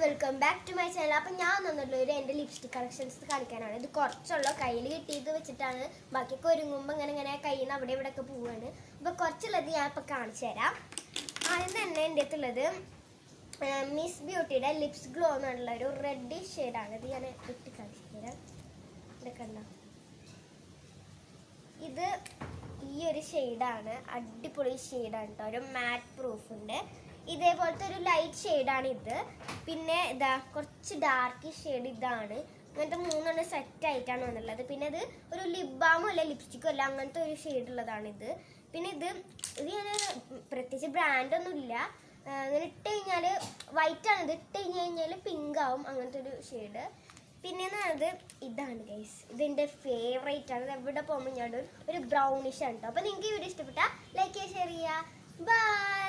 Welcome back to my channel. അപ്പം ഞാൻ തന്നിട്ടുള്ള എൻ്റെ ലിപ്സ്റ്റിക് കളക്ഷൻസ് കാണിക്കാനാണ്. ഇത് കുറച്ചുള്ള കയ്യിൽ കിട്ടിയത് വെച്ചിട്ടാണ്, ബാക്കിയൊക്കെ ഒരുങ്ങുമ്പോൾ ഇങ്ങനെ കയ്യിൽ നിന്ന് അവിടെ ഇവിടെ ഒക്കെ പോവുകയാണ്. അപ്പോൾ കുറച്ചുള്ളത് ഞാൻ ഇപ്പോൾ കാണിച്ചു തരാം. ആദ്യം തന്നെ എൻ്റെ അടുത്തുള്ളത് മിസ് ബ്യൂട്ടിയുടെ ലിപ്സ് ഗ്ലോ എന്നുള്ള ഒരു റെഡിഷ് ഷെയ്ഡാണ്. ഇത് ഞാൻ ഇട്ട് കാണിച്ചു തരാം. ഇതൊക്കെ ഉണ്ടോ, ഇത് ഈ ഒരു ഷെയ്ഡാണ്. അടിപൊളി ഷെയ്ഡാണ് കേട്ടോ. ഒരു മാറ്റ് പ്രൂഫ് ഉണ്ട്. ഇതേപോലത്തെ ഒരു ലൈറ്റ് ഷെയ്ഡാണ് ഇത്. പിന്നെ ഇതാ കുറച്ച് ഡാർക്ക് ഷെയ്ഡ് ഇതാണ്. അങ്ങനത്തെ മൂന്നെണ്ണം സെറ്റ് ആയിട്ടാണ് വന്നുള്ളത്. പിന്നെ ഇത് ഒരു ലിപ് ബാമോ അല്ല ലിപ്സ്റ്റിക്കോ അല്ല, അങ്ങനത്തെ ഒരു ഷെയ്ഡ് ഉള്ളതാണിത്. പിന്നെ ഇത് ഞാൻ പ്രത്യേകിച്ച് ബ്രാൻഡൊന്നും ഇല്ല. ഇങ്ങനെ ഇട്ട് കഴിഞ്ഞാൽ വൈറ്റാണ്. ഇത് ഇട്ട് കഴിഞ്ഞാൽ പിങ്ക് ആവും, അങ്ങനത്തെ ഒരു ഷെയ്ഡ്. പിന്നെയെന്ന് പറയുന്നത് ഇതാണ് ഗൈസ്. ഇതെൻ്റെ ഫേവറേറ്റ് ആണ്. ഇത് എവിടെ പോകുമ്പോൾ ഞാൻ ഒരു ബ്രൗണിഷ് ആണ് കേട്ടോ. അപ്പോൾ നിങ്ങൾക്ക് ഈ വീഡിയോ ഇഷ്ടപ്പെട്ടാൽ ലൈക്ക് ചെയ്യുക, ഷെയർ ചെയ്യുക. ബൈ.